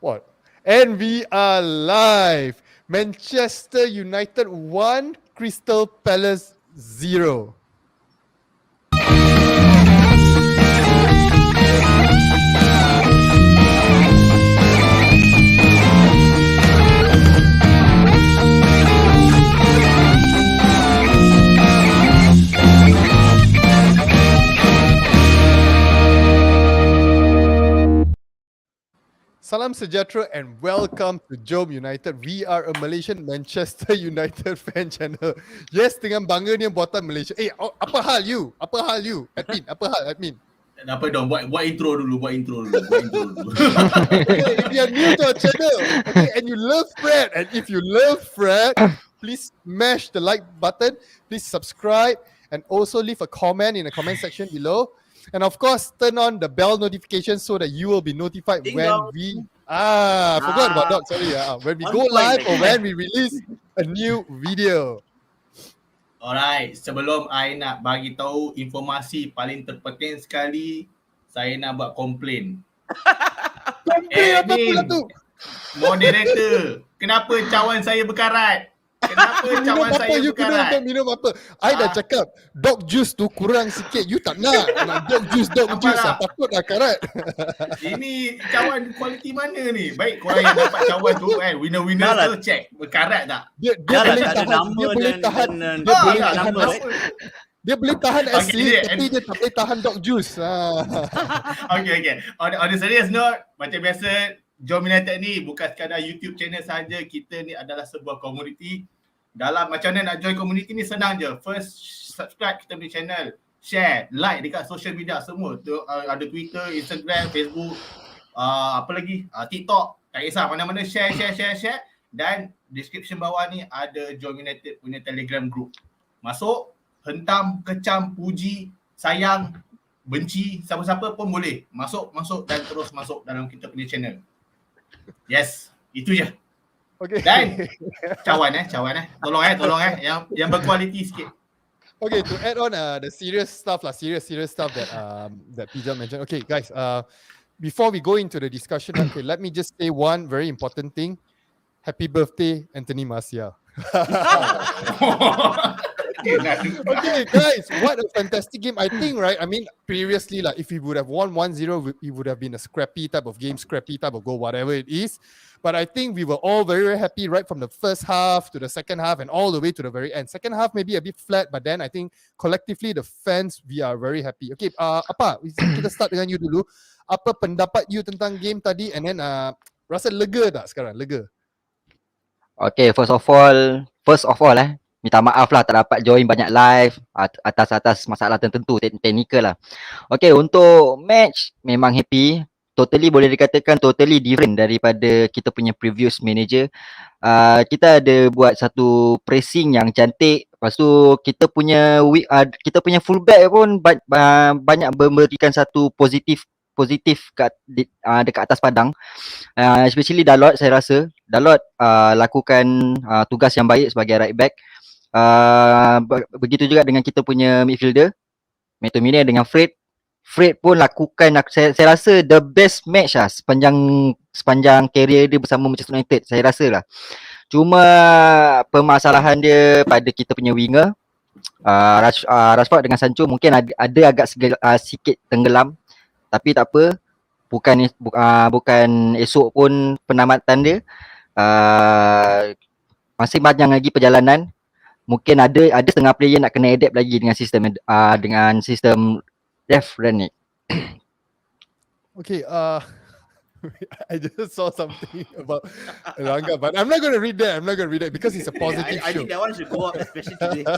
What? And we are live. Manchester United 1, Crystal Palace 0. Salam sejahtera and welcome to JomUnited. We are a Malaysian Manchester United fan channel. Yes, dengan bangga ni buatan Malaysia. Apa hal you? Admin, apa hal admin? Apa dong, buat intro dulu. Okay, if you're new to our channel, okay, and you love Fred, and if you love Fred, please smash the like button, please subscribe, and also leave a comment in the comment section below. And of course, turn on the bell notification so that you will be notified when we forgot about that. Sorry, when we go live or when we release a new video. Alright, sebelum I nak bagi tahu informasi paling terpenting sekali, saya nak buat komplain. Komplain apa pula tu? Moderator, kenapa cawan saya berkarat? Kenapa cawan saya berkarat? Minum apa? I dah cakap dog juice tu kurang sikit. You tak nak dog juice. Takutlah karat. Ini cawan kualiti mana ni? Baik, korang yang dapat cawan tu kan, winner tu check berkarat tak? Dia boleh tahan asli, tapi dia tak boleh tahan dog juice. Okay. On a serious note, macam biasa, JomUnited ni bukan sekadar YouTube channel saja. Kita ni adalah sebuah komuniti. Dalam macam mana nak join komuniti ni senang je. First, subscribe kita punya channel, share, like dekat social media semua. Ada Twitter, Instagram, Facebook, apa lagi? TikTok. Tak kisah, mana-mana share. Dan description bawah ni ada JomUnited punya Telegram group. Masuk, hentam, kecam, puji, sayang, benci, siapa-siapa pun boleh. Masuk dan terus masuk dalam kita punya channel. Yes, itu je. Okay. Dan cawan tolong yang berkualiti sikit. Okay, to add on the serious stuff that that Pija mentioned. Okay, guys, before we go into the discussion, okay, let me just say one very important thing. Happy birthday, Anthony Martial. Okay, guys, what a fantastic game. I think, right, I mean, previously, like, if we would have won 1-0, it would have been a scrappy type of game, scrappy type of goal, whatever it is. But I think we were all very, very happy right from the first half to the second half and all the way to the very end. Second half maybe a bit flat, but then I think collectively the fans, we are very happy. Okay, apa? Kita start dengan you dulu. Apa pendapat you tentang game tadi, and then rasa lega tak sekarang? Lega? Okay, first of all, minta maaf lah tak dapat join banyak live atas masalah tertentu, teknikal lah. Okay, untuk match memang happy. Totally boleh dikatakan totally different daripada kita punya previous manager. Kita ada buat satu pressing yang cantik. Lepas tu kita punya fullback pun banyak memberikan satu positif dekat atas padang. Especially Dalot, saya rasa Dalot lakukan tugas yang baik sebagai right back. Begitu juga dengan kita punya midfielder McTominay dengan Fred pun lakukan, saya rasa the best match lah sepanjang career dia bersama Manchester United, saya rasa lah. Cuma permasalahan dia pada kita punya winger, Rashford dengan Sancho mungkin ada agak sikit tenggelam, tapi tak apa, bukan esok pun penamatan dia. Masih panjang lagi perjalanan. Mungkin ada setengah player nak kena adapt lagi dengan sistem ref Renick. Okay, I just saw something about Ranga, but I'm not going to read that. Because it's a positive show. I think that one should go up, especially today.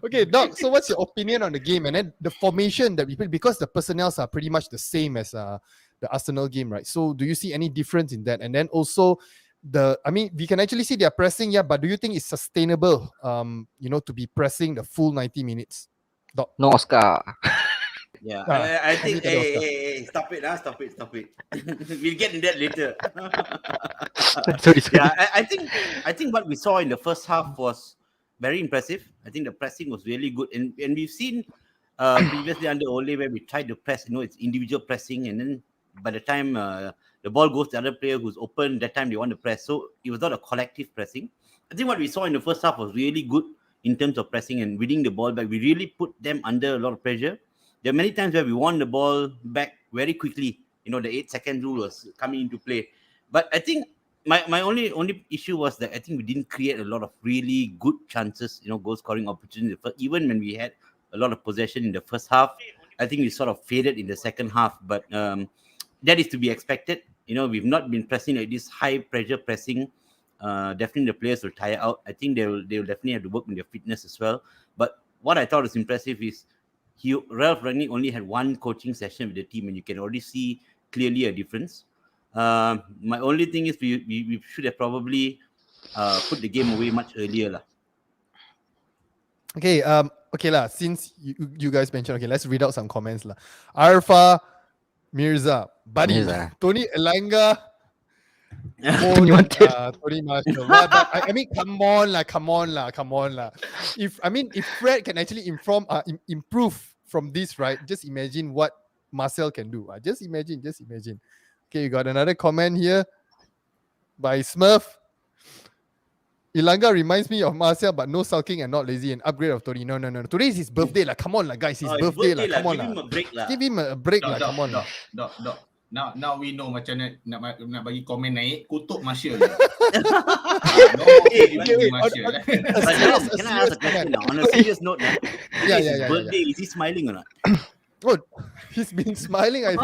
Okay, Doc, so what's your opinion on the game? And then the formation that we played, because the personnels are pretty much the same as the Arsenal game, right? So do you see any difference in that? And then also, we can actually see they are pressing, but do you think it's sustainable, to be pressing the full 90 minutes? Doc? No Oscar. Yeah, I think, hey, stop it. We'll get in that later. Sorry. Yeah, I think what we saw in the first half was very impressive. I think the pressing was really good, and we've seen previously under Ole where we tried to press, it's individual pressing, and then by the time the ball goes to the other player who's open, that time they want to press. So it was not a collective pressing. I think what we saw in the first half was really good in terms of pressing and winning the ball back. We really put them under a lot of pressure. There are many times where we won the ball back very quickly. You know, the 8-second rule was coming into play. But I think my only issue was that I think we didn't create a lot of really good chances, you know, goal scoring opportunities. But even when we had a lot of possession in the first half, I think we sort of faded in the second half. But that is to be expected. You know, we've not been pressing like this high pressure pressing. Definitely the players will tire out. I think they'll definitely have to work on their fitness as well. But what I thought was impressive is Ralf Rangnick only had one coaching session with the team, and you can already see clearly a difference. My only thing is we should have probably put the game away much earlier lah. Okay, okay lah. Since you guys mentioned, okay, let's read out some comments lah. Arfa Mirza, buddy, Mirza. Tony Elanga, Tony wanted. Tony Marshall. But I mean, come on lah. If Fred can actually improve from this, right? Just imagine what Marcel can do. Just imagine. Okay, you got another comment here by Smurf. Ilanga reminds me of Marcel, but no sulking and not lazy. An upgrade of Tony. No. Today is his birthday lah. Come on lah, guys. His birthday lah. Come on lah. Give him a break lah. Give him a break lah. Come on lah. Dok. Now we know macam nak bagi komen naik, kutuk Marshall. Wait. Can I ask a question now? On a serious note, Yeah. his birthday, is he smiling or not? Oh, he's been smiling. I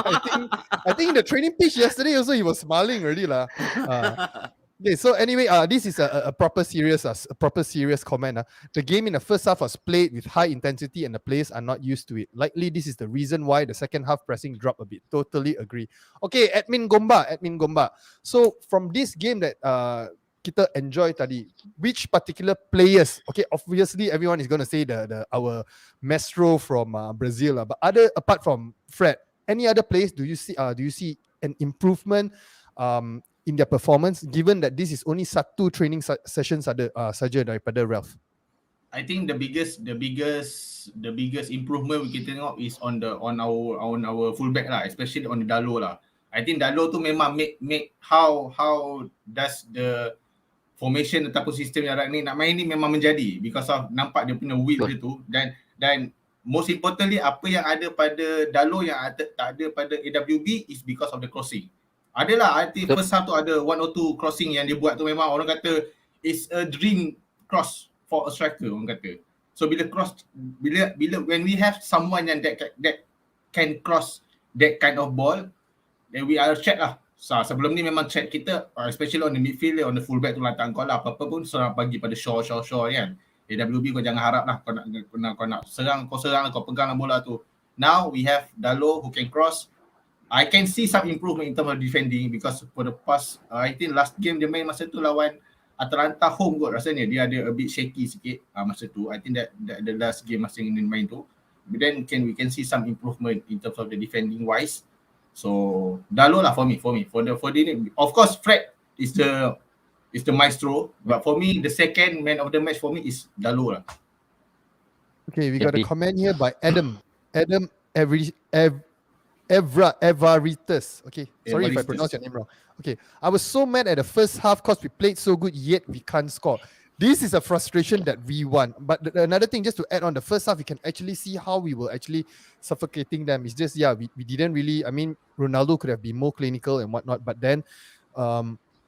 think in the training pitch yesterday also he was smiling already lah. Okay, so anyway, this is a proper serious comment. The game in the first half was played with high intensity and the players are not used to it. Likely, this is the reason why the second half pressing dropped a bit. Totally agree. Okay, Admin Gomba. So from this game that kita enjoy tadi, which particular players? Okay, obviously everyone is going to say our maestro from Brazil, but apart from Fred, any other players do you see an improvement in their performance, given that this is only satu training session saja daripada Ralf? I think the biggest improvement we can tengok is on our fullback lah, especially on the Dalo lah. I think Dalo tu memang make how does the formation ataupun sistem yang Rangnick nak main ni memang menjadi because of nampak dia punya will dia tu, dan most importantly apa yang ada pada Dalo yang tak ada pada AWB is because of the crossing. Adalah, I think first half tu ada 1 or 2 crossing yang dia buat tu memang orang kata is a dream cross for a striker, orang kata. So bila when we have someone yang that can cross that kind of ball, then we are check lah. So, sebelum ni memang check kita, especially on the midfield, on the fullback tu lantak kau lah, apa-apa pun serang bagi pada Shaw kan. AWB kau jangan harap lah kau nak serang, kau pegang bola tu. Now we have Dalo who can cross. I can see some improvement in terms of defending because for the past, I think last game dia main masa tu lawan Atalanta home kot rasanya. Dia ada a bit shaky sikit masa tu. I think that the last game masa yang dia main tu. But then we can see some improvement in terms of the defending wise. So Dalo lah for me. For the of course Fred is the maestro, but for me the second man of the match for me is Dalo lah. Okay, we got a comment here by Adam Evaritus. Okay, sorry if I pronounce your name wrong. Okay, I was so mad at the first half because we played so good yet we can't score. This is a frustration that we want. But another thing, just to add on, the first half, you can actually see how we were actually suffocating them. It's just, we didn't really, I mean, Ronaldo could have been more clinical and whatnot, but then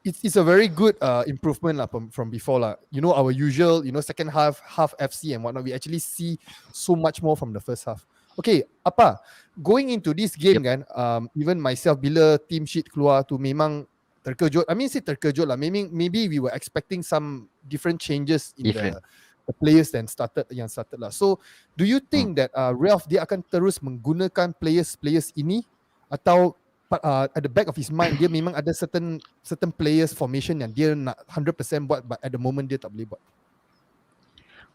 it's a very good improvement from before. You know, our usual, second half FC and whatnot, we actually see so much more from the first half. Okay, apa? Going into this game kan, even myself, bila team sheet keluar tu memang terkejut. I mean, terkejut lah. Maybe we were expecting some different changes in the players yang started lah. So, do you think that Ralf dia akan terus menggunakan players ini atau at the back of his mind dia memang ada certain players formation yang dia nak 100% buat, but at the moment dia tak boleh buat?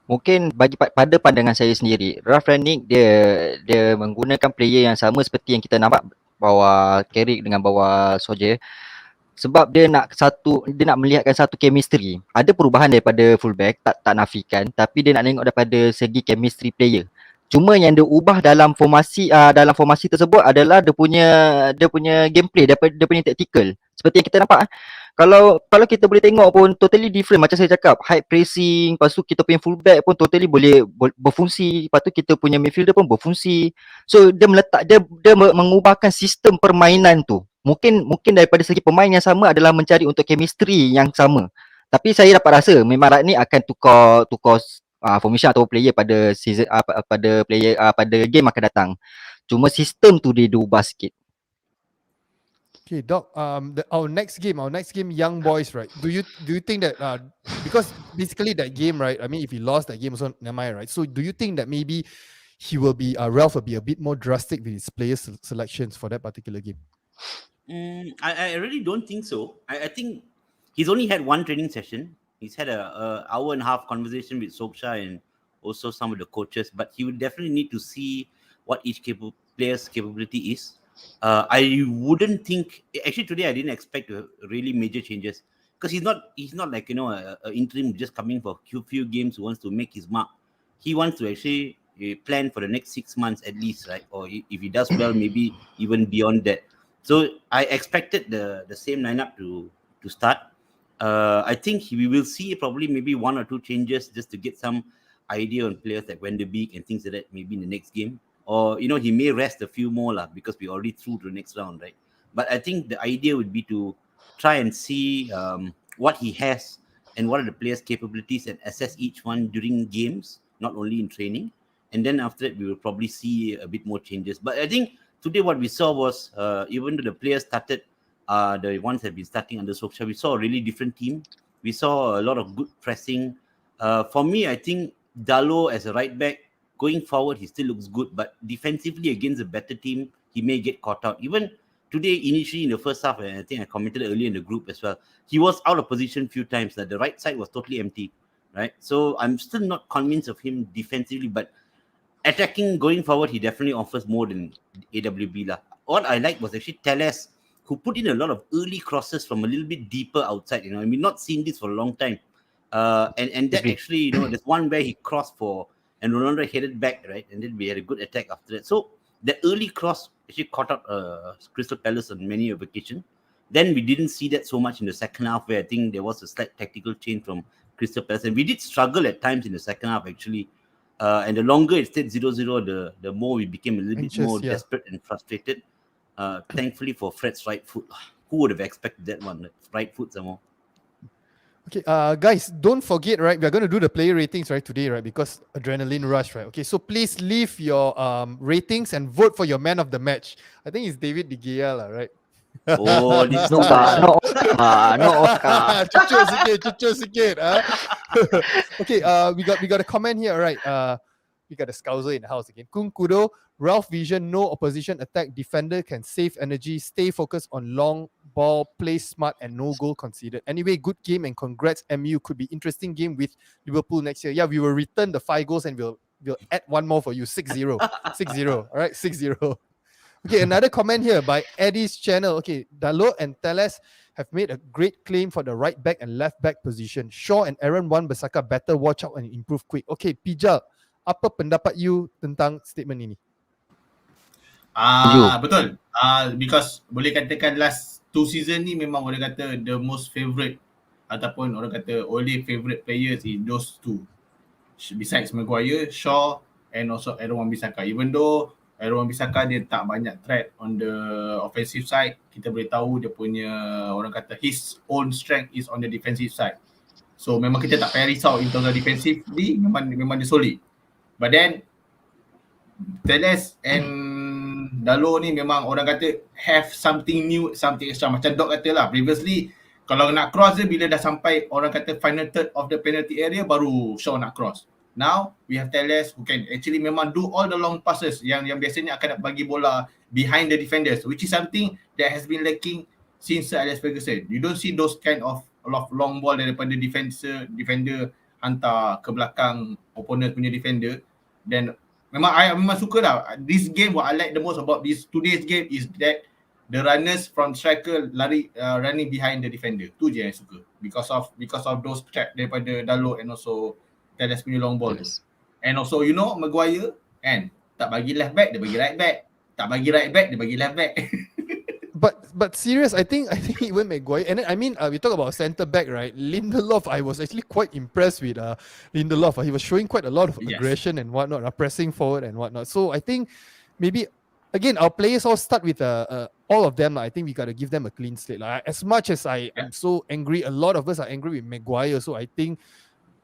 Mungkin pada pandangan saya sendiri, Ralf Rangnick dia menggunakan player yang sama seperti yang kita nampak bawa Carrick dengan bawa Solskjaer, sebab dia nak melihatkan satu chemistry. Ada perubahan daripada fullback, tak nafikan, tapi dia nak tengok daripada segi chemistry player. Cuma yang dia ubah dalam formasi tersebut adalah dia punya gameplay, dia punya tactical. Seperti yang kita nampak kalau kita boleh tengok pun totally different macam saya cakap, high pressing, lepas tu kita punya fullback pun totally boleh berfungsi, lepas tu kita punya midfielder pun berfungsi. So dia mengubahkan sistem permainan tu. Mungkin daripada segi pemain yang sama adalah mencari untuk chemistry yang sama. Tapi saya dapat rasa memang Ragnik akan tukar formation atau player pada season pada game akan datang. Cuma sistem tu dia ubah sikit. Okay, Doc. Our next game, Young Boys, right? Do you think that because basically that game, right? I mean, if he lost that game, also never mind, right? So, do you think that maybe Ralf will be a bit more drastic with his player selections for that particular game? I really don't think so. I think he's only had one training session. He's had a hour and a half conversation with Soksha and also some of the coaches, but he would definitely need to see what each player's capability is. I wouldn't think actually today I didn't expect really major changes because he's not like a interim just coming for a few games who wants to make his mark. He wants to actually plan for the next 6 months at least, right? Or if he does well, maybe even beyond that. So I expected the same lineup to start. I think we will see probably maybe 1 or 2 changes just to get some idea on players like Wenderbeek and things like that maybe in the next game. Or he may rest a few more because we already through to the next round, right? But I think the idea would be to try and see what he has and what are the players' capabilities and assess each one during games, not only in training. And then after that, we will probably see a bit more changes. But I think today what we saw was even though the players started, the ones that have been starting under Soksha, we saw a really different team. We saw a lot of good pressing. For me, I think Dalo as a right back, going forward, he still looks good, but defensively against a better team, he may get caught out. Even today, initially in the first half, and I think I commented earlier in the group as well, he was out of position a few times. That the right side was totally empty, right? So I'm still not convinced of him defensively, but attacking going forward, he definitely offers more than AWB lah. What I like was actually Teles, who put in a lot of early crosses from a little bit deeper outside. We've not seen this for a long time. And that actually, there's one where he crossed and Ronaldo headed back, right? And then we had a good attack after that. So the early cross actually caught up Crystal Palace on many occasions. Then we didn't see that so much in the second half, where I think there was a slight tactical change from Crystal Palace. And we did struggle at times in the second half, actually. And the longer it stayed 0-0, the more we became a little bit more desperate and frustrated. Thankfully for Fred's right foot. Who would have expected that one? Right foot some more. Okay, guys, don't forget, right? We're going to do the player ratings, right, today, right? Because adrenaline rush, right? Okay, so please leave your ratings and vote for your man of the match. I think it's David De Gea, right? Oh, this No Oscar. Cucuk sikit. Okay, we got a comment here, right? We got a scouser in the house again. Kung Kudo, Ralf vision, no opposition attack, defender can save energy, stay focused on long ball, play smart, and no goal conceded. Anyway, good game and congrats, MU. Could be interesting game with Liverpool next year. Yeah, we will return the 5 goals and we'll add one more for you. 6-0. 6-0. All right, 6-0. Okay, another comment here by Eddie's channel. Okay, Dalot and Teles have made a great claim for the right back and left back position. Shaw and Aaron Wan-Bissaka better watch out and improve quick. Okay, Pijal, apa pendapat you tentang statement ini? Betul. Because boleh katakan last 2 season ni memang orang kata the most favourite ataupun orang kata only favourite players is those two. Besides Maguire, Shaw and also Aaron Wan-Bissaka. Even though Aaron Wan-Bissaka dia tak banyak threat on the offensive side, kita boleh tahu dia punya orang kata his own strength is on the defensive side. So memang kita tak payah risau in terms of defensively, memang dia solid. But then Teles and Dalo ni memang orang kata have something new, something extra. Macam Doc kata lah, previously kalau nak cross dia bila dah sampai orang kata final third of the penalty area baru Shaw nak cross. Now we have Teles who can actually memang do all the long passes yang biasanya akan nak bagi bola behind the defenders, which is something that has been lacking since Sir Alex Ferguson. You don't see those kind of a lot of long ball daripada defender hantar ke belakang opponent punya defender. Then memang suka lah. This game, what I like the most about today's game is that the runners from striker running behind the defender. Tu je yang suka. Because of those track daripada Dalot and also Teles punya long ball. And also Maguire, Kan? Tak bagi left back, dia bagi right back. Tak bagi right back, dia bagi left back. But serious, I think even Maguire, and then, I mean, we talk about centre back, right? Lindelof, I was actually quite impressed with Lindelof. He was showing quite a lot of Yes. aggression and whatnot, pressing forward and whatnot. So I think maybe again our players all start with all of them. I think we gotta give them a clean slate. Like, as much as I am so angry, a lot of us are angry with Maguire. So I think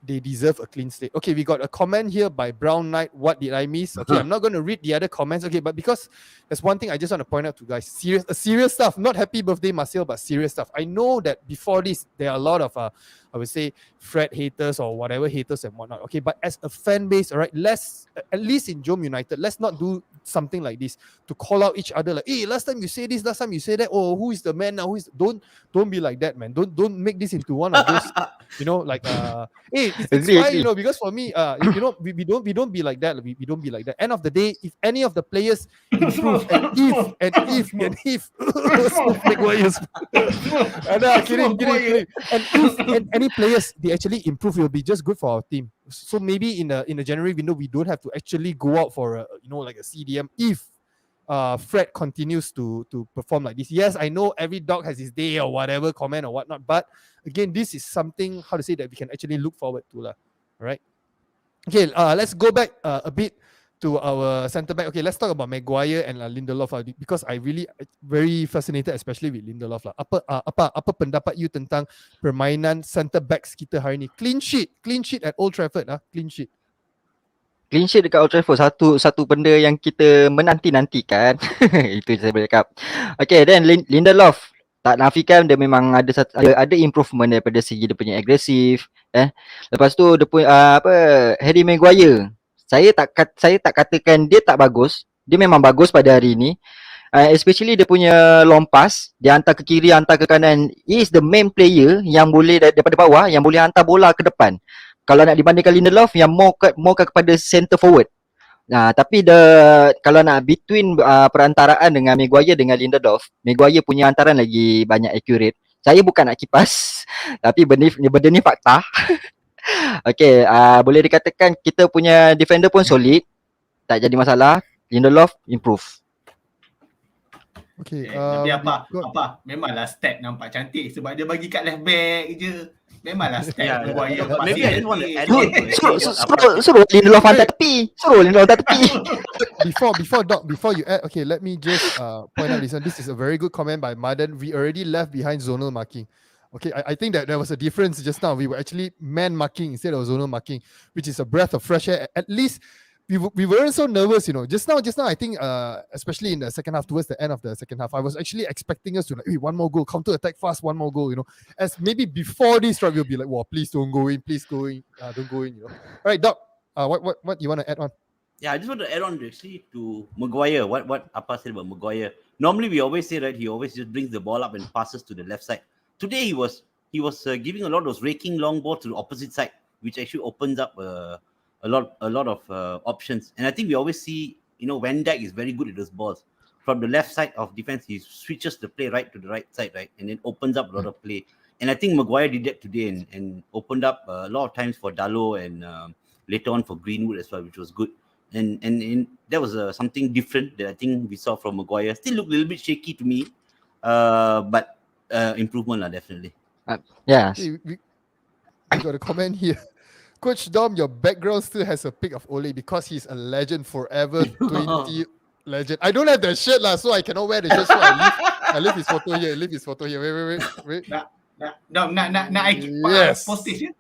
they deserve a clean slate. Okay, we got a comment here by Brown Knight. What did I miss? Okay, I'm not going to read the other comments. Okay, but because there's one thing I just want to point out to guys. Serious stuff. Not happy birthday, Marcel, but serious stuff. I know that before this, there are a lot of, I would say, Fred haters or whatever haters and whatnot. Okay, but as a fan base, all right, let's, at least in JomUnited, let's not do something like this to call out each other like, hey, last time you say this, last time you say that. Oh, who is the man now? Don't be like that, man. Don't make this into one of those, like, hey, it's fine, because for me, we don't be like that. We don't be like that. End of the day, if any of the players improve, and if Maguire's kidding. And any players they actually improve, it will be just good for our team. So maybe in the January window, we don't have to actually go out for like a CDM if Fred continues to perform like this. Yes, I know every dog has his day or whatever comment or whatnot, but again, this is something, how to say, that we can actually look forward to. All right. Okay, let's go back a bit to our centre back. Okay, let's talk about Maguire and Lindelof because I really very fascinated, especially with Lindelof. Apa pendapat you tentang permainan centre backs kita hari ni? Clean sheet at Old Trafford. Clean sheet. Clean sheet dekat Old Trafford satu benda yang kita menanti-nantikan. Itu saya boleh cakap. Okay, then Lindelof, tak nafikan dia memang ada improvement daripada segi dia punya agresif. Lepas tu dia punya Harry Maguire. Saya tak katakan dia tak bagus. Dia memang bagus pada hari ini. Especially dia punya long pass, dia hantar ke kiri, hantar ke kanan. He is the main player yang boleh daripada bawah yang boleh hantar bola ke depan. Kalau nak dibandingkan Lindelof yang more kepada center forward. Tapi kalau nak between perantaraan dengan Maguire dengan Lindelof, Maguire punya hantaran lagi banyak accurate. Saya bukan nak kipas, tapi benda ni fakta. Okay, boleh dikatakan kita punya defender pun solid, tak jadi masalah. Lindelof improve. Okay, tapi apa memanglah stat nampak cantik sebab dia bagi kat left back je. Memanglah stat Maguire. Maybe I just want to add on. Suruh Lindelof hantar tepi. Before you add, okay, let me just point out this one. This is a very good comment by Madan. We already left behind zonal marking. Okay, I think that there was a difference just now. We were actually man marking instead of zonal marking, which is a breath of fresh air. At least we weren't so nervous, Just now, I think, especially in the second half, towards the end of the second half, I was actually expecting us to hey, one more goal, counter attack fast, one more goal, As maybe before this, right, we'll be like, wow, please don't go in, don't go in, All right, Doc, what you want to add on? Yeah, I just want to add on actually to Maguire. What Appa said about Maguire. Normally, we always say, right, he always just brings the ball up and passes to the left side. Today, he was giving a lot of those raking long balls to the opposite side, which actually opens up a lot of options. And I think we always see, Van Dijk is very good at those balls. From the left side of defense, he switches the play right to the right side, right? And then opens up a lot of play. And I think Maguire did that today and opened up a lot of times for Dalot and later on for Greenwood as well, which was good. And that was something different that I think we saw from Maguire. Still looked a little bit shaky to me, but improvement definitely. Yes. Hey, we got a comment here. Coach Dom, your background still has a pic of Ole because he's a legend forever. 20 legend. I don't have that shirt so I cannot wear the shirt. So I leave his photo here. Wait. Nak yes. Post it.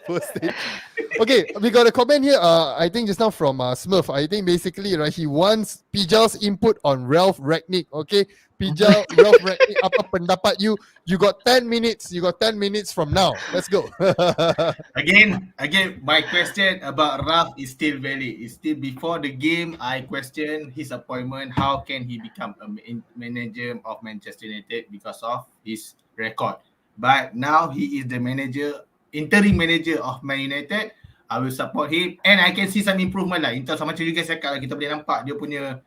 Post it. Okay, we got a comment here. I think just now from Smurf. I think basically, right, he wants Pijal's input on Ralf Ragnick. Okay, Pijal, Ralf Ragnick. Apa pendapat you? You got 10 minutes. You got 10 minutes from now. Let's go. Again, my question about Ralf is still valid. It's still before the game. I question his appointment. How can he become a manager of Manchester United because of his record? But now he is the interim manager of Man United. I will support him and I can see some improvement in terms of macam you guys cakap kita boleh nampak dia punya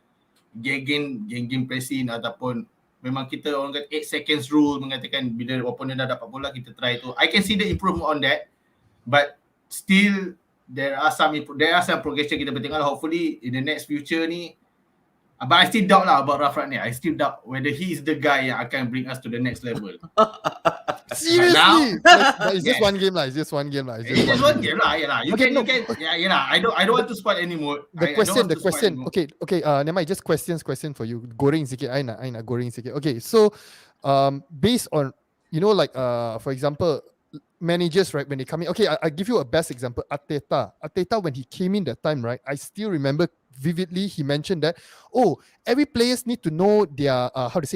game pressing ataupun memang kita orang kata 8 seconds rule mengatakan bila opponent dah dapat bola kita try tu. I can see the improvement on that, but still there are some progression kita boleh tengok lah. Hopefully in the next future ni. But I still doubt lah about Ralf Magic. I still doubt whether he is the guy yang akan bring us to the next level. Seriously? But it's just one game lah. It's just one game lah. It's just one game lah. Yeah, you Okay, can. Yeah, lah. I don't want to spoil anymore. The question. Okay. Never mind. Just question for you. Goreng sikit. I nak goreng sikit. Okay, so based on like for example, managers, right, when they come in. Okay, I give you a best example. Arteta, when he came in that time, right, I still remember vividly. He mentioned that, every players need to know their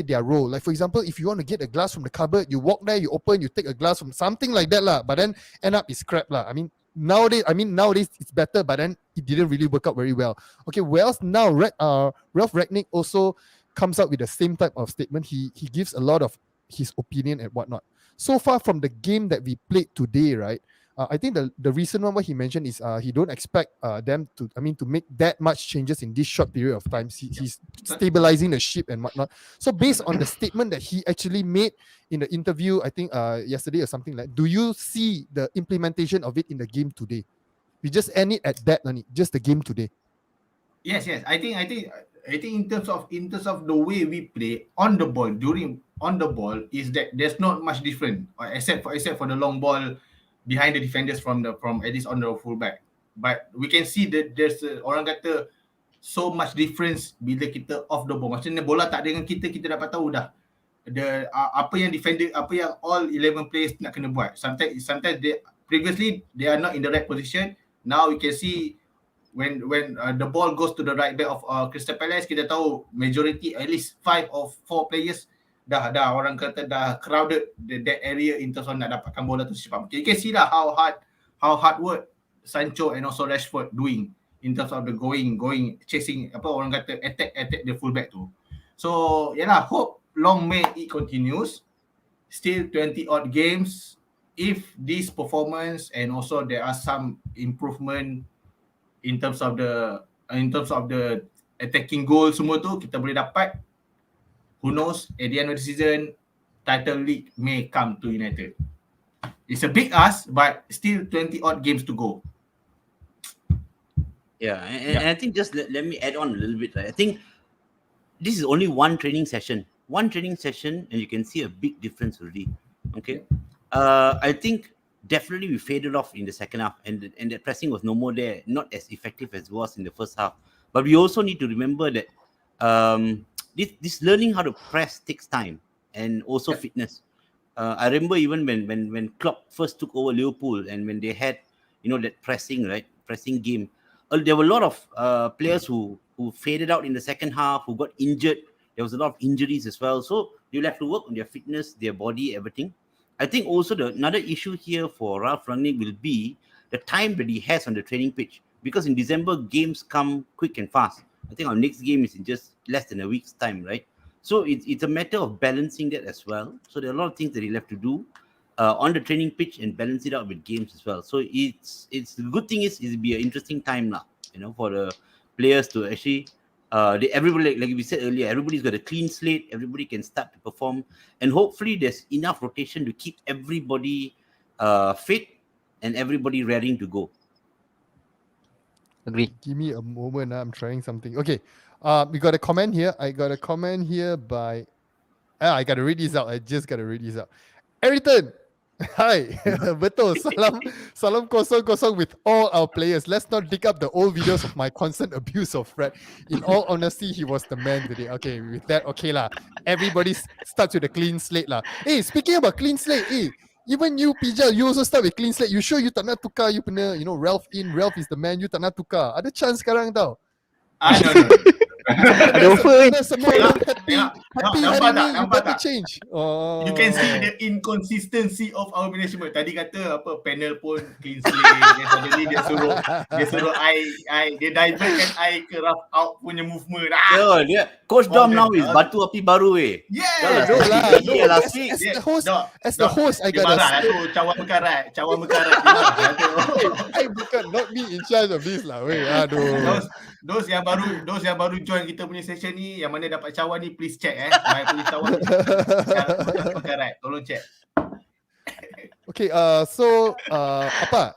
their role. Like for example, if you want to get a glass from the cupboard, you walk there, you open, you take a glass from something like that lah. But then end up it's crap lah. Nowadays it's better, but then it didn't really work out very well. Okay, whereas now Ralf Rangnick also comes out with the same type of statement. He gives a lot of his opinion and whatnot. So far from the game that we played today, right? I think the recent one what he mentioned is he don't expect them to make that much changes in this short period of time. He's stabilizing the ship and whatnot. So based on the statement that he actually made in the interview, I think yesterday or something like, do you see the implementation of it in the game today? We just end it at that, just the game today. Yes. I think in terms of the way we play on the ball is that there's not much different except for the long ball behind the defenders from at least on the fullback. But we can see that there's orang kata so much difference bila kita off the ball. Maksudnya bola tak dengan kita dapat tahu dah apa yang all 11 players nak kena buat. Sometimes previously they are not in the right position. Now we can see when the ball goes to the right back of Crystal Palace, kita tahu majority at least 5 or 4 players dah orang kata dah crowded that area in terms of nak dapatkan bola tu cepat. You can see lah how hard work Sancho and also Rashford doing in terms of the going chasing orang kata attack the fullback tu. So hope long may it continues. Still 20 odd games. If this performance and also there are some improvement in terms of the attacking goal semua tu kita boleh dapat, who knows, at the end of the season title league may come to United. It's a big ask, but still 20 odd games to go. And I think just let me add on a little bit. Right? I think this is only one training session, and you can see a big difference already. Okay, I think definitely we faded off in the second half, and the pressing was no more there, not as effective as it was in the first half. But we also need to remember that this learning how to press takes time and also fitness. I remember even when Klopp first took over Liverpool and when they had that pressing game, there were a lot of players who faded out in the second half, who got injured. There was a lot of injuries as well. So you'll have to work on their fitness, their body, everything. I think also another issue here for Ralf Rangnick will be the time that he has on the training pitch, because in December games come quick and fast. I think our next game is in just less than a week's time, right? So it's a matter of balancing that as well. So there are a lot of things that he'll have to do on the training pitch and balance it out with games as well. So it's the good thing is it'll be an interesting time now, for the players to actually everybody, like we said earlier, everybody's got a clean slate. Everybody can start to perform, and hopefully there's enough rotation to keep everybody fit and everybody raring to go. Agree. Give me a moment. I'm trying something. Okay. We got a comment here. I got a comment here by... I got to read this out. I just got to read this out. Eriton. Hi. Betul. Salam kosong with all our players. Let's not dig up the old videos of my constant abuse of Fred. In all honesty, he was the man today. Okay, with that, okay lah. Everybody starts with a clean slate lah. Hey, speaking about clean slate, even you, Pijal, you also start with clean slate. You sure you tak nak tukar you punya, Ralf is the man, you tak nak tukar. Ada chance sekarang tau. No. Ada offer. Semua orang happy hari ni, you better tak? change. You can see the inconsistency of our management. Tadi kata panel pun clean slate. Then suddenly dia suruh dia divertkan I ke Ralf out punya movement. Dia Coach Dom now is batu api baru Yeah. As the host, I got to cawan mekarat. I bukan, not me in charge of this lah. Aduh. Those yang baru join kita punya session ni, yang mana dapat cawan ni, please check my police cawan mekarat, tolong check. Okay, so apa?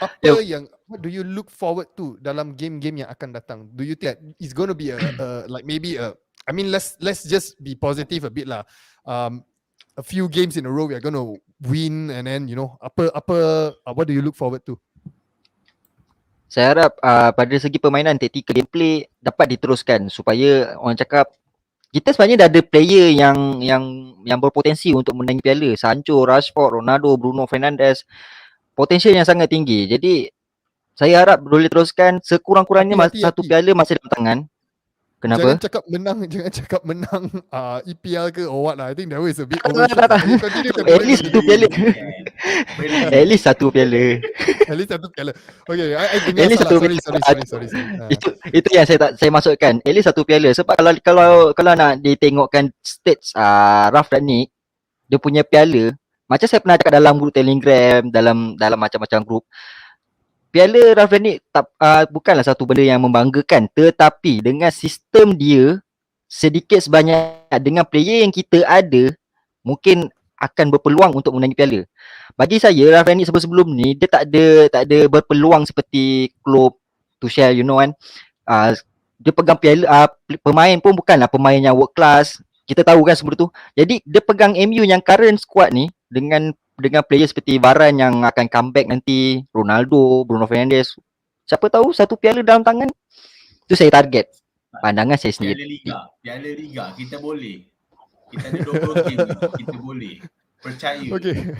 what do you look forward to dalam game-game yang akan datang? Do you think that it's going to be like maybe I mean let's just be positive a bit lah. A few games in a row we are going to win, and then what do you look forward to? Saya harap pada segi permainan taktikal gameplay dapat diteruskan supaya orang cakap kita sebenarnya dah ada player yang berpotensi untuk menangi piala. Sancho, Rashford, Ronaldo, Bruno Fernandes, potensial yang sangat tinggi. Jadi saya harap boleh teruskan sekurang-kurangnya satu piala masih dalam tangan. Kenapa? Jangan cakap menang EPL ke or what lah. I think that way is a bit Tak. At least satu piala. At least satu piala. At least satu piala. Okay, I At least satu piala. sorry. Itu yang saya masukkan. At least satu piala. Sebab kalau nak ditengokkan stats Ralf Magic, dia punya piala, macam saya pernah cakap dalam grup Telegram, dalam macam-macam grup, piala Ralf Magic bukanlah satu benda yang membanggakan, tetapi dengan sistem dia sedikit sebanyak dengan player yang kita ada, mungkin akan berpeluang untuk menangi piala. Bagi saya Ralf Magic sebelum ni dia tak ada berpeluang seperti Klopp, Tuchel, you know kan. Dia pegang piala, pemain pun bukanlah pemain yang world class. Kita tahu kan semua tu. Jadi dia pegang MU yang current squad ni dengan player seperti Varane yang akan comeback nanti, Ronaldo, Bruno Fernandes. Siapa tahu satu piala dalam tangan. Itu saya target. Pandangan saya sendiri. Piala Liga kita boleh. Kita ada 20 game kita boleh. Percaya. Okay.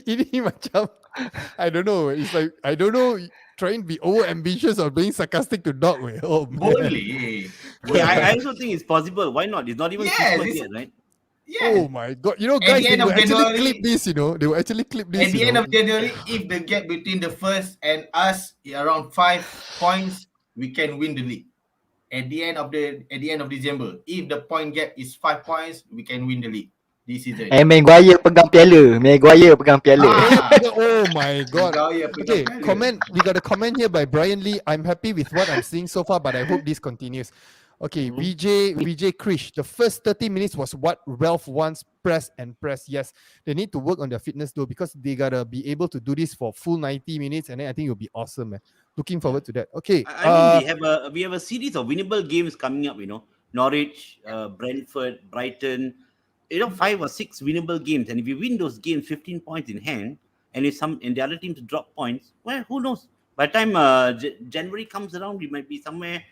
Ini macam I don't know. It's like I don't know, trying to be over ambitious or being sarcastic to dog way. Oh man. Boleh. I also think it's possible. Why not? It's not even Christmas yet, right? Yeah. Oh my god. You know, guys, they will actually clip this, you know. They will actually clip this. At the end of January, if the gap between the first and us is around 5 points, we can win the league. At the end of December, if the point gap is 5 points, we can win the league. This is it. Maguire pegang piala. Oh my god. Okay, comment. We got a comment here by Brian Lee. I'm happy with what I'm seeing so far, but I hope this continues. Okay, VJ Krish. The first 30 minutes was what Ralph wants. Press. Yes, they need to work on their fitness though, because they gotta be able to do this for full 90 minutes, and then I think it'll be awesome, man. Looking forward to that. Okay, I mean, we have a series of winnable games coming up. You know, Norwich, Brentford, Brighton. 5 or 6 winnable games, and if you win those games 15 points in hand, and if the other teams drop points, well, who knows? By the time January comes around, we might be somewhere,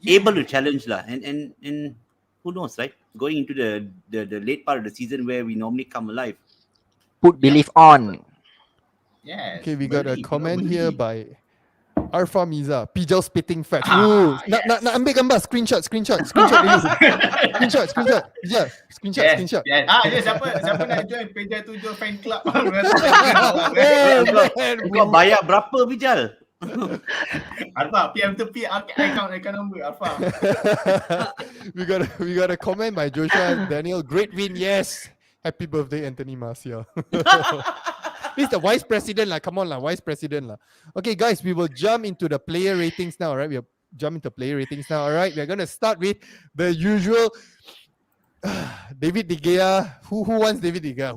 able to challenge lah, and who knows, right? Going into the late part of the season where we normally come alive. Put belief on. Yes. okay, we got a comment here by Arfa Miza. Pijal spitting fat. Nak ambil gambar. Screenshot dulu. Screenshot. Yeah, screenshot. Yes. Siapa nak join Peja 7 fan club? Kau bayar berapa, Bijal? Arfa, PM tepi account number Arfa. we got a comment by Joshua Daniel. Great win, yes. Happy birthday, Anthony Marcia. He's the vice president lah. Come on lah, vice president lah. Okay, guys, we will jump into the player ratings now. Alright, we'll jump into player ratings now. Alright, we're gonna start with the usual. David De Gea. Who wants David De Gea?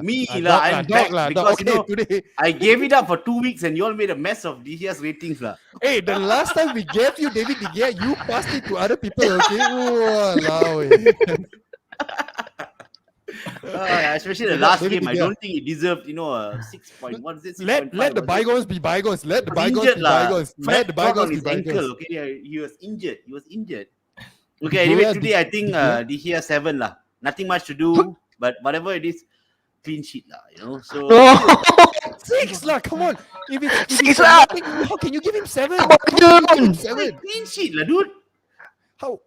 Me lah. I'm back because okay, today I gave it up for 2 weeks and you all made a mess of this year's ratings lah. Hey, the last time we gave you David De Gea, you passed it to other people. Okay, walao. Especially the last game, I don't think he deserved, a 6 point. What is it? Let the bygones be bygones. Let the bygones be bygones. Let the bygones be bygones. Okay, he was injured. Okay, anyway, today I think the here 7 lah. Nothing much to do, but whatever it is, clean sheet lah. So 6 lah. Come on. If it's 6 lah. how can you give him 7? Clean sheet lah, dude. How?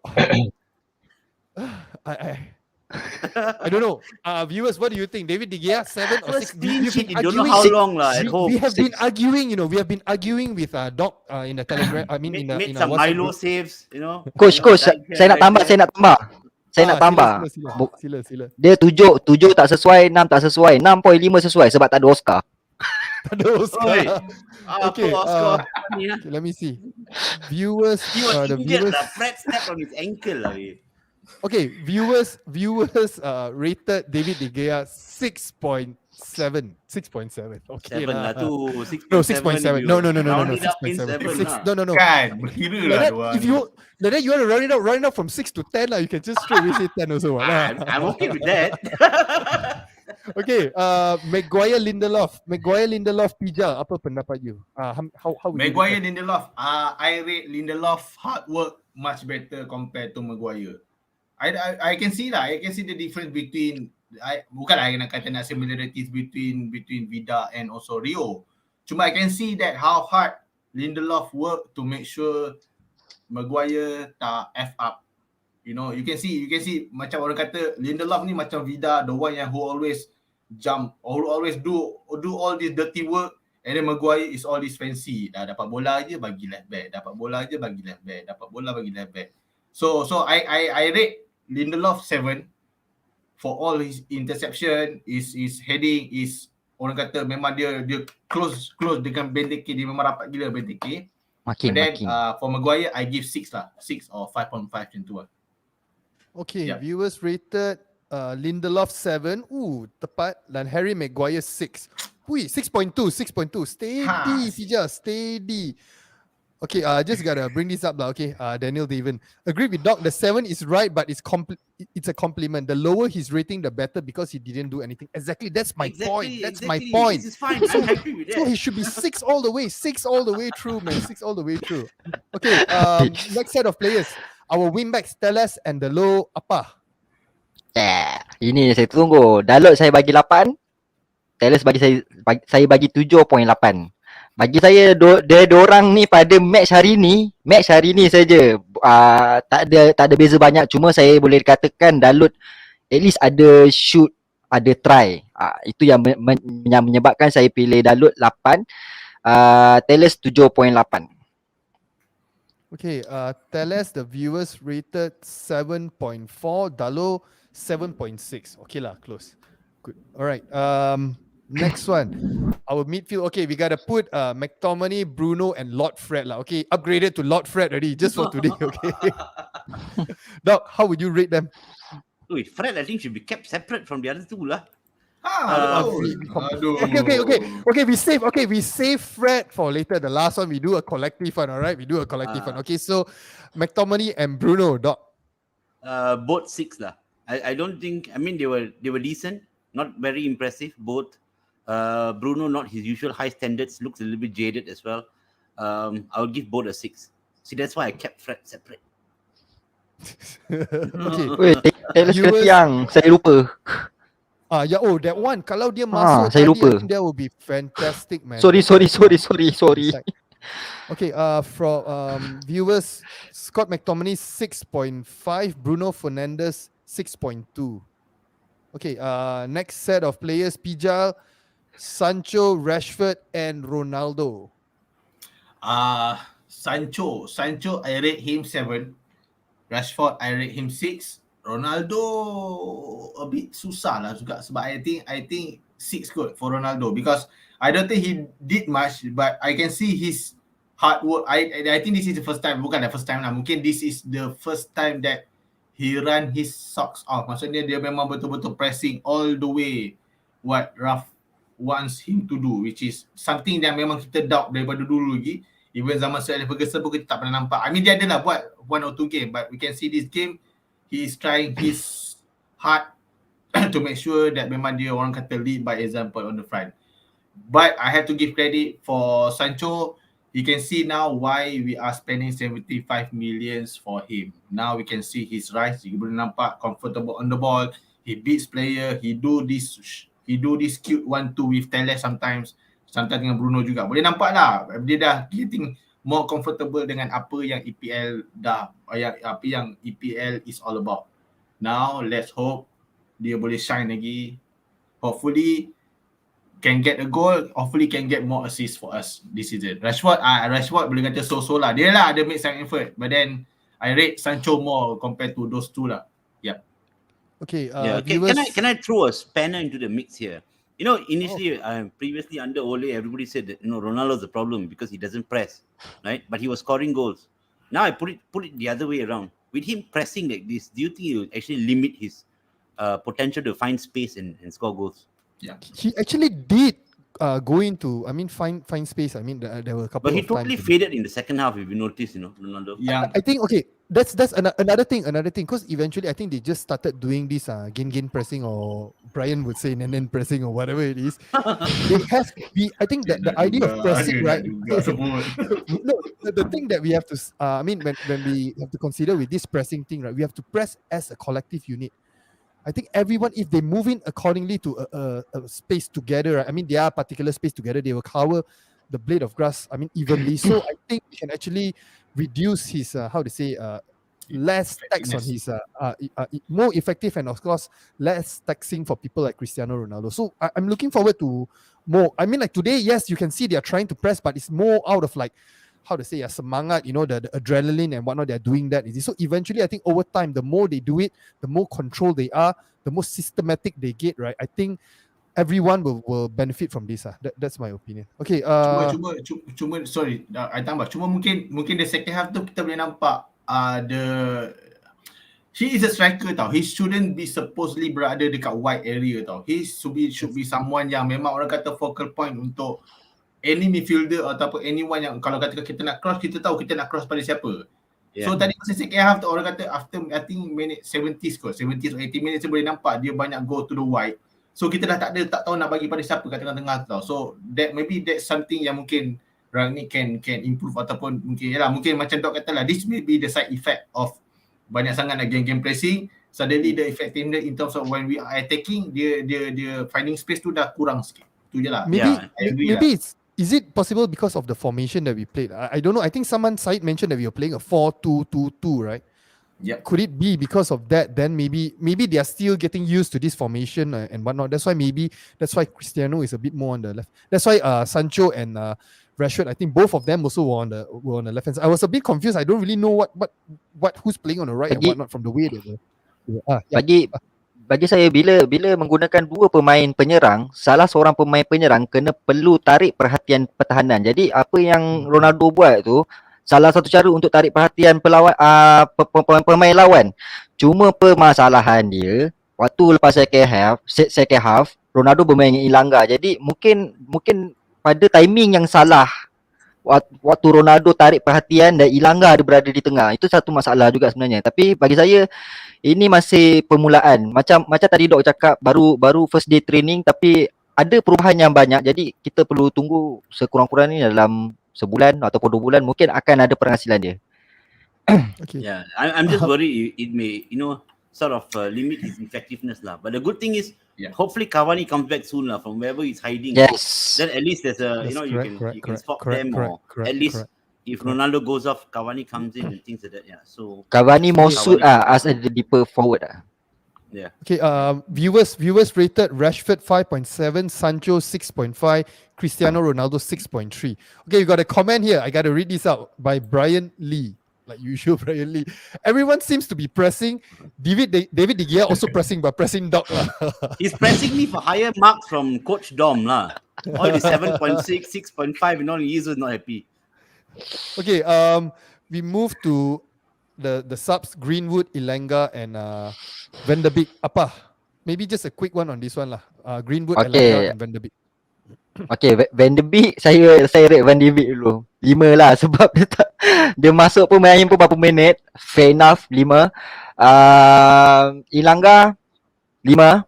I don't know. Viewers, what do you think? David De Gea, 7 or 6? Clean sheet, you don't know how long lah at home. We have been arguing, we have been arguing with Doc in the Telegram. I mean, made some Milo saves, Coach, saya nak tambah. Sila. Dia 7 tak sesuai, 6 tak sesuai, 6.5 sesuai sebab tak ada Oscar. Tak ada Oscar. Okay, okay, let me see. Viewers, he was the injured viewers. lah. Fred stepped on his ankle lah. Okay, viewers rated David De Gea 6.6. 6.7. Okay 7 lah lah. tu. No, 6.7. 6.7. No. Round it up in 6.7. 7 Six. lah. No. Kan, berkira Like lah that, diorang if ni. you like that, you want to run it out from 6 to 10 lah. You can just straight away say 10 also. Lah. I'm okay with that. Okay. Maguire Lindelof, Pijal. Apa pendapat you? How would you rate Maguire that? Lindelof, I rate Lindelof hard work much better compared to Maguire. I can see lah. I can see the difference between bukan I nak kata nak similarities between Vida and also Rio. Cuma I can see that how hard Lindelof work to make sure Maguire tak F up. You know, you can see macam orang kata Lindelof ni macam Vida, the one yang who always jump or who always do all this dirty work, and then Maguire is all this fancy. Dah dapat bola aje bagi left back, dapat bola aje bagi left back, dapat bola bagi left back. So I rate Lindelof 7 for all his interception, his heading, is orang kata memang dia close dengan Benteke, dia memang rapat gila Benteke. Makin. For Maguire I give 6 lah, 6 or 5.5 macam tu lah. Okay, Yep. viewers rated Lindelof 7. Tepat. Dan Harry Maguire 6. 6.2. Steady, Pijal. Steady. Okay, just gotta bring this up lah. Okay, Daniel Daven. Agree with Doc. The 7 is right, but it's a compliment. The lower his rating, the better, because he didn't do anything. Exactly. That's my point. That's my point. This is fine. I'm happy with So that. he should be 6 all the way. 6 all the way through, man. 6 all the way through. Okay, next set of players. Our wingbacks, Teles and the low apa? Ini saya tunggu. Dalot saya bagi 8. Teles saya bagi 7.8. Bagi saya dorang ni pada match hari ni saja tak ada beza banyak, cuma saya boleh katakan Dalot at least ada shoot, ada try. Itu yang menyebabkan saya pilih Dalot 8, Teles 7.8. Okay, Teles, the viewers rated 7.4, Dalo 7.6. Okay lah, close. Good. All right. Next one. Our midfield. Okay, we gotta put McTominay, Bruno, and Lord Fred lah. Okay, upgraded to Lord Fred already just for today. Okay. Doc, how would you rate them? Wait, Fred, I think should be kept separate from the other two lah. Aduh. Okay. We save Fred for later. The last one we do a collective one. All right, we do a collective one. Okay, so McTominay and Bruno. Doc. Both 6 lah. I don't think. I mean, they were decent, not very impressive. Both. Bruno, not his usual high standards, looks a little bit jaded as well. I would give both a 6. See, that's why I kept Fred separate. Okay. Weh, Teles ke tiang, saya lupa. That one. Kalau dia masuk saya tadi, lupa. I think that would be fantastic, man. Sorry. Okay, from viewers, Scott McTominay 6.5, Bruno Fernandes 6.2. Okay, next set of players, Pijal, Sancho, Rashford, and Ronaldo. Sancho, I rate him 7. Rashford, I rate him 6. Ronaldo a bit susah lah juga sebab I think 6 good for Ronaldo because I don't think he did much, but I can see his hard work. I think this is the first time, bukan the first time lah, mungkin this is the first time that he run his socks off. Maksudnya dia memang betul-betul pressing all the way what Ralf wants him to do, which is something yang memang kita doubt daripada dulu lagi. Even zaman Sir Alex Ferguson pun kita tak pernah nampak. I mean dia adalah buat 1 or 2 game, but we can see this game he is trying his hard to make sure that memang dia orang kata lead by example on the front. But I have to give credit for Sancho. You can see now why we are spending 75 millions for him. Now we can see his rise. You boleh nampak comfortable on the ball. He beats player. He do this cute 1-2 with Teles sometimes dengan Bruno juga. Boleh nampak lah dia dah getting more comfortable dengan apa yang EPL yang EPL is all about. Now let's hope dia boleh shine lagi. Hopefully can get a goal, hopefully can get more assists for us this season. Rashford boleh kata so-so lah. Dia lah ada make some effort, but then I rate Sancho more compared to those two lah. Yep. Okay, viewers... Can I throw a spanner into the mix here? You know, initially, previously under Ole, everybody said that Ronaldo's the problem because he doesn't press, right? But he was scoring goals. Now I put it the other way around. With him pressing like this, do you think he will actually limit his potential to find space and score goals? he actually did go into, I mean, find space. I mean, there were a couple But he of totally times. faded in the second half, if you notice, Ronaldo. I think okay, that's another thing, because eventually I think they just started doing this gain pressing, or Brian would say nen pressing, or whatever it is. They have to be. I think that the idea of pressing, right? No, the thing that we have to, I mean, when we have to consider with this pressing thing, right? We have to press as a collective unit. I think everyone, if they move in accordingly to a space together, right? I mean, their particular space together, they will cover the blade of grass, I mean, evenly. So I think we can actually reduce his, how to say, less tax on his, more effective, and of course, less taxing for people like Cristiano Ronaldo. So I'm looking forward to more. I mean, like today, yes, you can see they are trying to press, but it's more out of like, how to say, semangat, the adrenaline and whatnot, they're doing that. So eventually, I think over time, the more they do it, the more control they are, the more systematic they get, right? I think everyone will benefit from this. That's my opinion. Okay. Cuma sorry, I tambah. Cuma mungkin the second half tu kita boleh nampak he is a striker tau. He shouldn't be supposedly berada dekat wide area tau. He should be someone yang memang orang kata focal point untuk any midfielder ataupun anyone yang kalau kata kita nak cross, kita tahu kita nak cross pada siapa. So tadi masa second half tu orang kata after I think minute 70s or 80 minutes boleh nampak dia banyak go to the wide. So kita dah tak tahu nak bagi pada siapa kat tengah-tengah tu tau. So maybe that's something yang mungkin Rangnick can improve, ataupun mungkin macam Dok kata lah, this may be the side effect of banyak sangat nak game pressing. Suddenly the effectiveness in terms of when we are attacking, dia finding space tu dah kurang sikit. Tu je lah. Maybe is it possible because of the formation that we played? I don't know. I think Said mentioned that we were playing a 4-2-2-2, right? Yep. Could it be because of that? Then maybe they are still getting used to this formation and whatnot. That's why Cristiano is a bit more on the left. That's why Sancho and Rashford, I think both of them also were on the left hand side. I was a bit confused. I don't really know what who's playing on the right and whatnot from the way they were. Bagi saya, bila menggunakan dua pemain penyerang, salah seorang pemain penyerang perlu tarik perhatian pertahanan. Jadi apa yang Ronaldo buat tu, salah satu cara untuk tarik perhatian pemain lawan. Cuma permasalahan dia, waktu lepas second half, Ronaldo bermain dengan Ilanga. Jadi mungkin pada timing yang salah, waktu Ronaldo tarik perhatian dan Ilanga ada berada di tengah. Itu satu masalah juga sebenarnya. Tapi bagi saya, ini masih permulaan. Macam tadi Dok cakap, baru first day training, tapi ada perubahan yang banyak. Jadi kita perlu tunggu sekurang-kurangnya dalam sebulan ataupun 2 bulan, mungkin akan ada penghasilan dia. Okay. Yeah, I'm just worried it may, sort of limit his effectiveness lah. But the good thing is, hopefully Cavani comes back soon lah from wherever he's hiding. Yes. Then at least there's you can spot them, or at least if Ronaldo goes off, Cavani comes in and things like that. Yeah, so Cavani more suit as a deeper forward. Yeah. Okay. Viewers rated Rashford 5.7, Sancho 6.5, Cristiano Ronaldo 6.3. Okay, you got a comment here. I got to read this out by Brian Lee. Like usual, Brian Lee. Everyone seems to be pressing. David De Gea also pressing, but pressing Doc lah. He's pressing me for higher marks from Coach Dom lah. All the 7.6, 6.5, and all, he is not happy. Okay, we move to the subs, Greenwood, Ilanga, and Van de Beek. Apa? Maybe just a quick one on this one lah. Greenwood, Ilanga, and Van de Beek. Okay, Van de Beek, saya rate Van de Beek dulu 5 lah, sebab dia masuk pun main pun berapa minit. Fair enough, 5. Ilanga 5,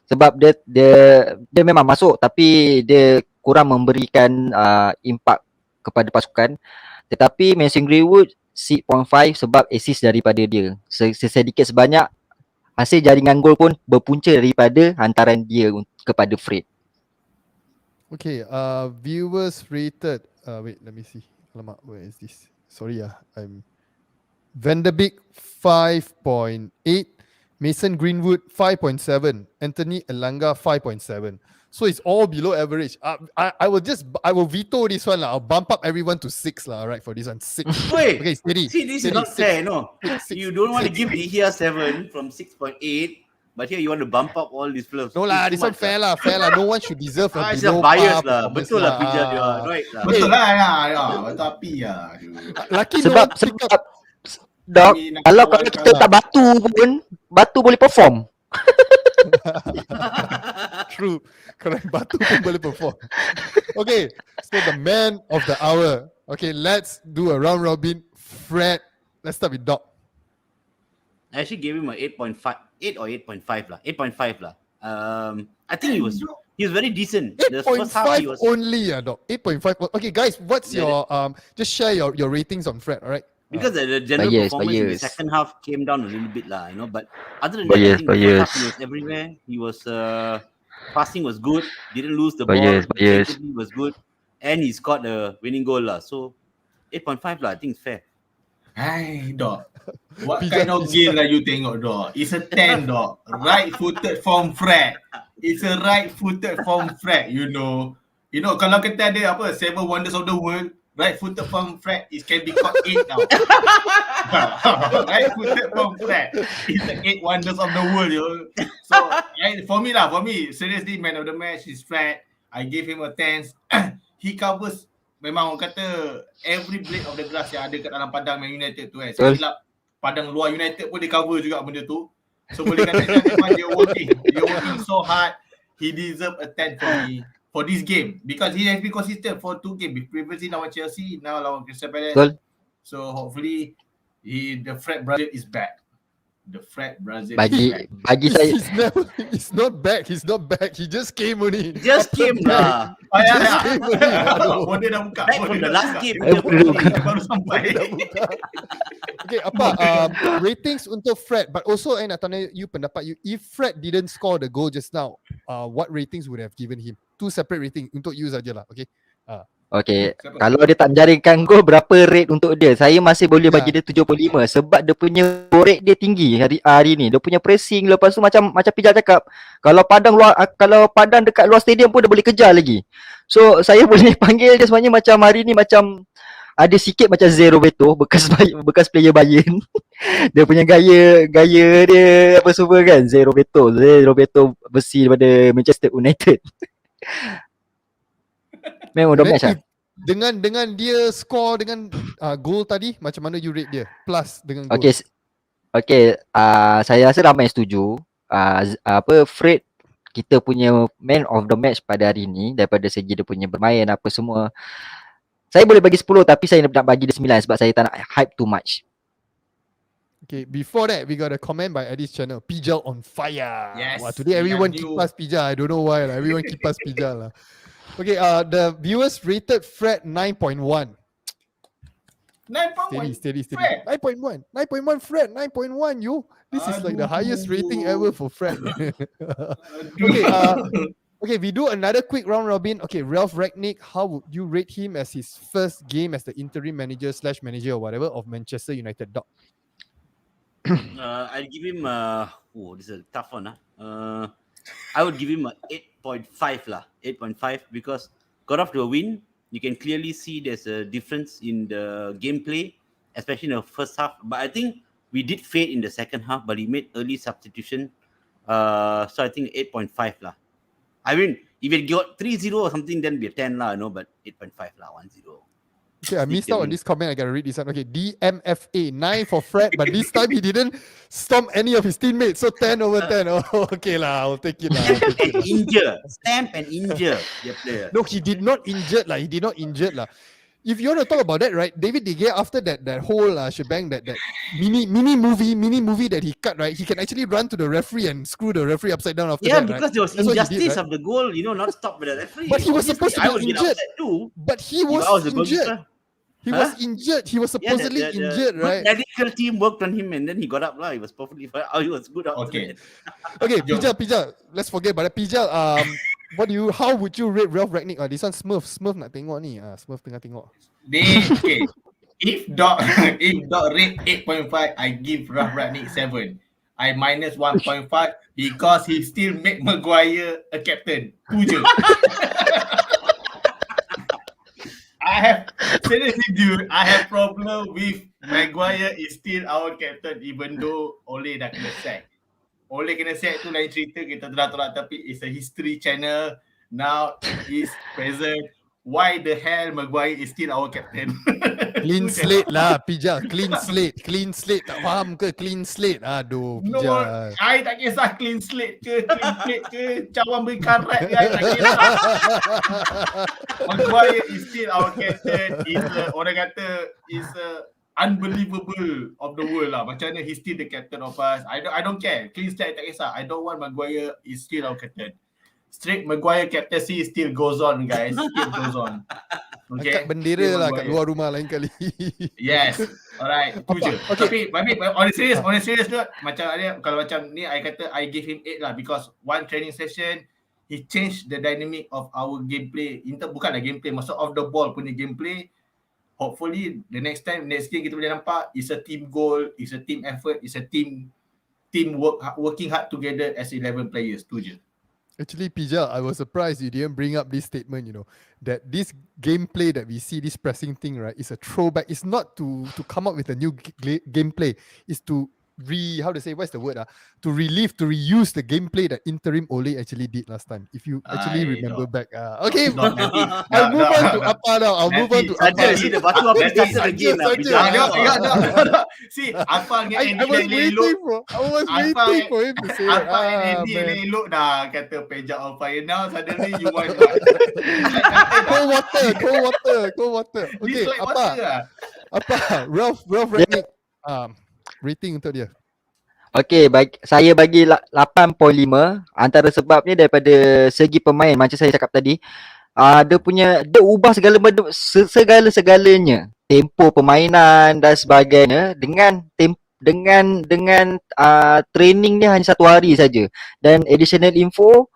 sebab dia memang masuk tapi dia kurang memberikan impact kepada pasukan. Tetapi Mason Greenwood 6.5 sebab assist daripada dia. Sedikit sebanyak hasil jaringan gol pun berpunca daripada hantaran dia kepada Fred. Okay, viewers rated. Wait, let me see. Alamak, where is this? Sorry, I'm Van de Beek 5.8, Mason Greenwood 5.7, Anthony Elanga 5.7. So it's all below average. I will veto this one lah. I'll bump up everyone to 6 lah. Right, for this one 6. Wait, okay, steady. See, this is not fair, no. You don't want to give De Gea 7 from 6.8. But here you want to bump up all these players. No lah, this one fair lah. No one should deserve a it's below a bias par lah. Betul lah pijat dia. Right lah. Betul lah. Betul api lah. Lucky Sebab Dok, kalau kita tak batu pun, batu boleh perform. True. Correct. Batu pun boleh perform. Okay, so the man of the hour. Okay, let's do a round robin. Fred, let's start with Doc. I actually gave him a 8.5, 8 or 8.5 lah. 8.5 lah. I think he was very decent. The first half 8.5 he was only, Doc. 8.5. Okay, guys, what's your just share your ratings on Fred, all right? because the general performance in the second half came down a little bit lah, But other than that, I think the first half he was everywhere. He was passing was good. Didn't lose the ball. Defensively was good, and he scored a winning goal lah. So 8.5 lah. I think it's fair. Hai, Dok. What kind of game lah you tengok, Dok? It's a 10, Dok. Right-footed from Fred. It's a right-footed from Fred, you know. You know, kalau kita ada apa, 7 Wonders of the World, right-footed from Fred, it can be called 8 now. Right-footed from Fred. It's the 8 Wonders of the World, yo. So, for me, seriously, man of the match is Fred. I give him a 10. He covers, memang orang kata, every blade of the grass yang ada kat dalam padang Man United tu. Saya silap, padang luar United pun dia cover juga benda tu. So, boleh kata dia working. Dia working so hard. He deserve a 10 for me. For this game, because he has been consistent for 2 games. Previously lawan Chelsea, now lawan Crystal Palace. So hopefully, the Fred brother is back. The Fred brother bagi saya he's not back. He's not back. He just came only. Just came lah. Border dah buka. Back from the last game. Baru sampai. Okay, apa ratings untuk Fred, but also nak tanya you pendapat you. If Fred didn't score the goal just now, what ratings would have given him? 2 separate rating untuk you sajalah. Okay. Okay, kalau dia tak menjaringkan gol, berapa rate untuk dia? Saya masih boleh bagi dia 75 sebab dia punya rate dia tinggi hari ni. Dia punya pressing, lepas tu macam Pijal cakap, kalau padang dekat luar stadium pun dia boleh kejar lagi. So saya boleh panggil dia sebenarnya macam hari ni macam ada sikit macam Zero Beto, bekas player Bayern. Dia punya gaya dia apa semua kan, Zero Beto besi daripada Manchester United. Memang dah match lah. Dengan dia score dengan gol tadi, macam mana you rate dia? Plus dengan gol. Okay, saya rasa ramai yang setuju. Fred kita punya man of the match pada hari ni daripada segi dia punya bermain apa semua. Saya boleh bagi 10 tapi saya nak bagi dia 9 sebab saya tak nak hype too much. Okay, before that we got a comment by Eddie's channel, Pijal on fire. Yes. Wow, today everyone keep us Pijal. I don't know why lah. Everyone keep us Pijal lah. Okay, the viewers rated Fred 9.1. 9.1. Steady. 9.1 Fred, 9.1 you. This is like the highest rating ever for Fred. Okay, we do another quick round robin. Okay, Ralf Ragnick, how would you rate him as his first game as the interim manager/manager or whatever of Manchester United? Doc. I'll give him this is a tough one. I would give him a 8.5 lah. 8.5 because got off to a win. You can clearly see there's a difference in the gameplay, especially in the first half. But I think we did fade in the second half, but he made early substitution. So I think 8.5 lah. I mean, if it got 3-0 or something, then be a 10 lah, but 8.5 lah, 1-0. Okay, I missed out on this comment. I gotta read this one. Okay, DMFA 9 for Fred, but this time he didn't stomp any of his teammates. So 10 over 10. Oh, okay lah. I'll take it lah. Stamp and injure your player. No, he did not injured lah. If you want to talk about that, right? David De Gea, after that whole shebang, that mini movie that he cut, right? He can actually run to the referee and screw the referee upside down after that. Yeah, because there was injustice of the goal, not stopped by the referee. But he was supposed to be injured. But he was injured. He was injured. He was supposedly injured, right? The medical team worked on him and then he got up. He was perfectly fine. He was good. Okay. Okay, Pijal. Let's forget about that. Pijal, how would you rate Ralf Ragnick? This one Smurf nak tengok ni. Smurf tengah tengok. Okay. If Doc rate 8.5, I give Ralf Ragnick 7. I minus 1.5 because he still make Maguire a captain. Tu je. I have problem with Maguire is still our captain even though Ole dah kena sack. Ole kena sack tu lain cerita, kita tolak tapi it's a history channel. Now is present. Why the hell Maguire is still our captain? Clean Tu je. slate lah, Pijal. Clean slate. Clean slate. Tak faham ke clean slate? Aduh, No, Pijal. I tak kisah clean slate ke, clean plate ke, cawan beri karat ke, I tak kisah. Maguire is still our captain. Orang kata is unbelievable of the world lah. Macam mana he's still the captain of us. I don't care. Clean slate tak kisah. I don't want Maguire is still our captain. Straight Maguire captaincy still goes on, guys. Still goes on. Okay. Angkat bendera lah kat luar rumah lain kali. Yes. Alright. Itu je. Okay. Tapi on a serious note, macam ada kalau macam ni I kata I give him 8 lah because one training session he changed the dynamic of our gameplay. Bukanlah gameplay, maksud off the ball punya gameplay. Hopefully the next game kita boleh nampak it's a team goal, it's a team effort, it's a team working hard together as 11 players. Tu je. Actually, Pijal, I was surprised you didn't bring up this statement, that this gameplay that we see, this pressing thing, right, is a throwback. It's not to come up with a new gameplay. It's to to reuse the gameplay that interim Ole actually did last time. If you actually remember back. Okay, I'll move on to Apa now. I'll move on to Apa. See the batu api started again lah. No. See, Apa dengan I was Andy elok. waiting for him to say it. Apa dengan Andy elok dah kata Peja on fire. Now suddenly you want Cold water. Okay, dislike Apa? water lah. Apa? Ralf Ragnick. Rating untuk dia. Okay, saya bagi 8.5. Antara sebabnya daripada segi pemain macam saya cakap tadi, dia ubah segala-segalanya. Tempo permainan dan sebagainya dengan training dia hanya 1 hari saja. Dan additional info,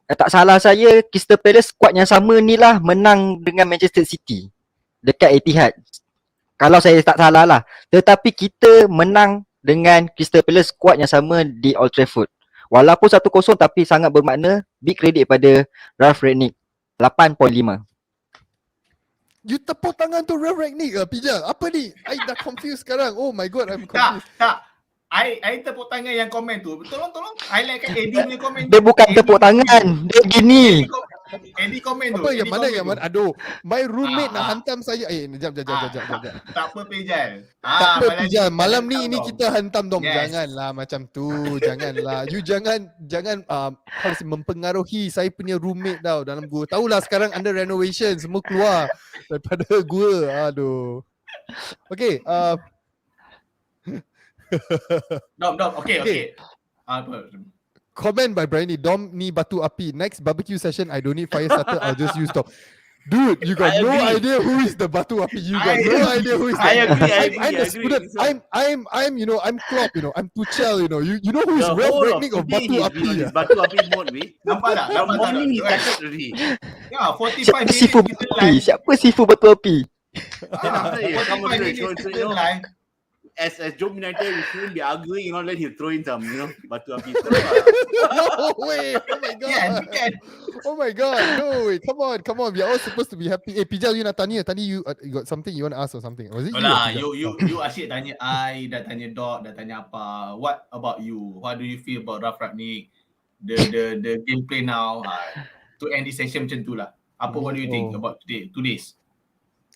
tak salah saya, Crystal Palace squad yang sama ni lah menang dengan Manchester City dekat Etihad. Kalau saya tak salah lah. Tetapi kita menang dengan Crystal Palace squad yang sama di Old Trafford. Walaupun 1-0 tapi sangat bermakna. Big credit pada Ralf Ragnick. 8.5. You tepuk tangan tu Ralf Ragnick Pijal. Apa ni? I dah confused sekarang. Oh my god, I'm confused. Tak. I tepuk tangan yang komen tu. Tolong highlightkan Eddie punya komen. Dia bukan tepuk tangan. Dia gini. Eddie komen tu. Apa yang mana? Aduh, my roommate nak Ah. hantam saya. Jap. Tak apa Pejal. Tak apa Pijal, malam ni hantam ini dong. kita hantam dong. Yes. Janganlah macam tu. Janganlah. You jangan mempengaruhi saya punya roommate tau dalam gua. Tahulah sekarang under renovation, semua keluar daripada gua. Aduh. Okay, Dom. Okay. Apa? comment by Briny. Dom ni batu api. Next barbecue session, I don't need fire starter. I'll just use Dom. Dude, you got I no agree. idea who is the batu api. You got no idea who is I that. agree. I'm the student. I'm Klopp. I'm Tuchel. You know who is The Ralf whole of Ragnick of today batu he's been on api. his batu api mode, weh. Nampak tak? From morning he started already. Ya, 45 Siapa minit sifu kita batu api? live. Siapa sifu batu api? Then after you come 45 on to minit show, kita live. as JomUnited, we shouldn't be arguing, let him throw in some, batu api. No way. Oh my god. Kan, kan. Oh my god. No way. Come on. We are all supposed to be happy. Pijal, you nak tanya. Tadi you got something you want to ask or something? Was it you? or Lah, Pijal? you asyik tanya I, dah tanya Dot, dah tanya apa. What about you? What do you feel about Ralf Ragnick? The gameplay now. To end this session macam tu lah. What do you think about today's?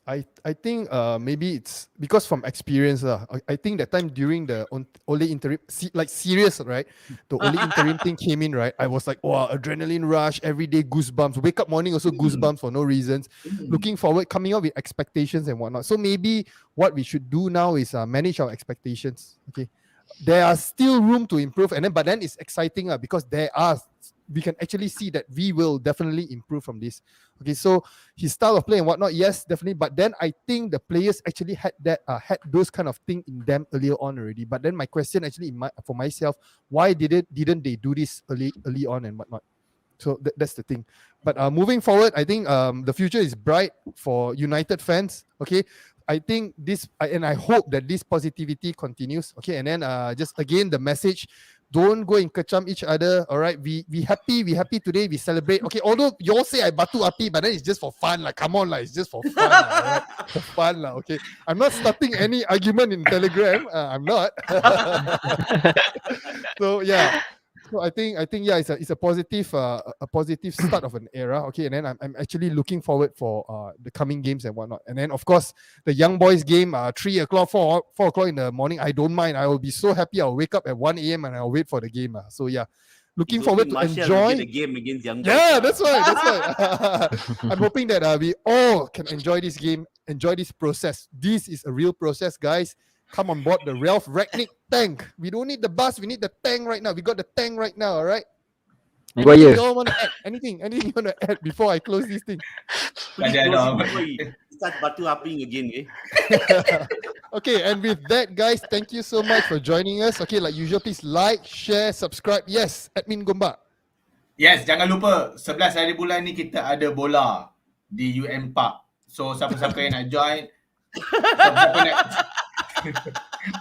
I think maybe it's because from experience I think that time during the Ole interim serious, right? The Ole interim thing came in, right? I was like, wow, adrenaline rush, everyday goosebumps. Wake up morning also goosebumps for no reasons. Looking forward, coming up with expectations and whatnot. So maybe what we should do now is manage our expectations. Okay, there are still room to improve, but then it's exciting because we can actually see that we will definitely improve from this. Okay, so his style of play and whatnot, yes, definitely. But then I think the players actually had those kind of thing in them earlier on already. But then my question actually for myself, why didn't they do this early on and whatnot? So that's the thing. But moving forward, I think the future is bright for United fans. Okay, I think this, and I hope that this positivity continues. Okay, and then just again the message. Don't go and kecam each other. All right, we happy today. We celebrate. Okay, although you all say I batu api, but then it's just for fun. Like, come on, it's just for fun. Right? For fun, okay. I'm not starting any argument in Telegram. I'm not. So yeah, So I think yeah, it's a positive start of an era. Okay, and then I'm actually looking forward for the coming games and whatnot. And then of course the young boys game 3 o'clock, 4 o'clock in the morning. I don't mind. I will be so happy. I'll wake up at 1 a.m. and I'll wait for the game. So yeah, looking He's forward to hoping Martial will enjoy. get the game against Young Boys. Yeah, that's right. I'm hoping that we all can enjoy this game, enjoy this process. This is a real process, guys. Come on board the Ralf Magic tank. We don't need the bus, we need the tank right now. We got the tank right now, all right? Maguire. You all want to add? Anything you want to add before I close this thing? Please Ada, close ada. it before he start batu upping again. Okay, and with that, guys, thank you so much for joining us. Okay, like usual, please like, share, subscribe. Yes, Admin Gombak. Yes, jangan lupa 11 hari bulan ni kita ada bola di UM Park. So siapa-siapa yang nak join, siapa-siapa nak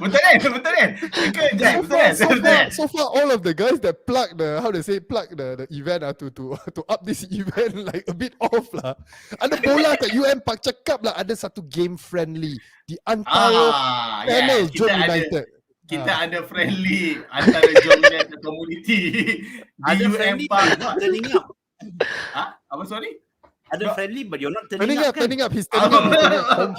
Betul kan? Betul kan? So far, all of the guys that plug the event to up this event like a bit off lah. Ada bola kat UM Park, cakap lah ada satu game friendly di antara panel yes, JomUnited. Kita ada friendly antara JomUnited community di Ada UM friendly Park. but not turning up. Apa sorry? Ada friendly but you're not turning up. Turning up. He's turning up. Confirm.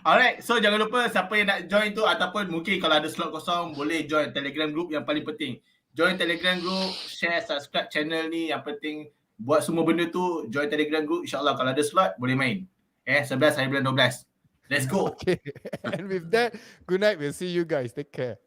Alright, so jangan lupa siapa yang nak join tu ataupun mungkin kalau ada slot kosong boleh join Telegram group. Yang paling penting join Telegram group, share, subscribe channel ni. Yang penting buat semua benda tu, join Telegram group. InsyaAllah kalau ada slot boleh main 11 hari bulan 12. Let's go. Okay. And with that, good night. We'll see you guys. Take care.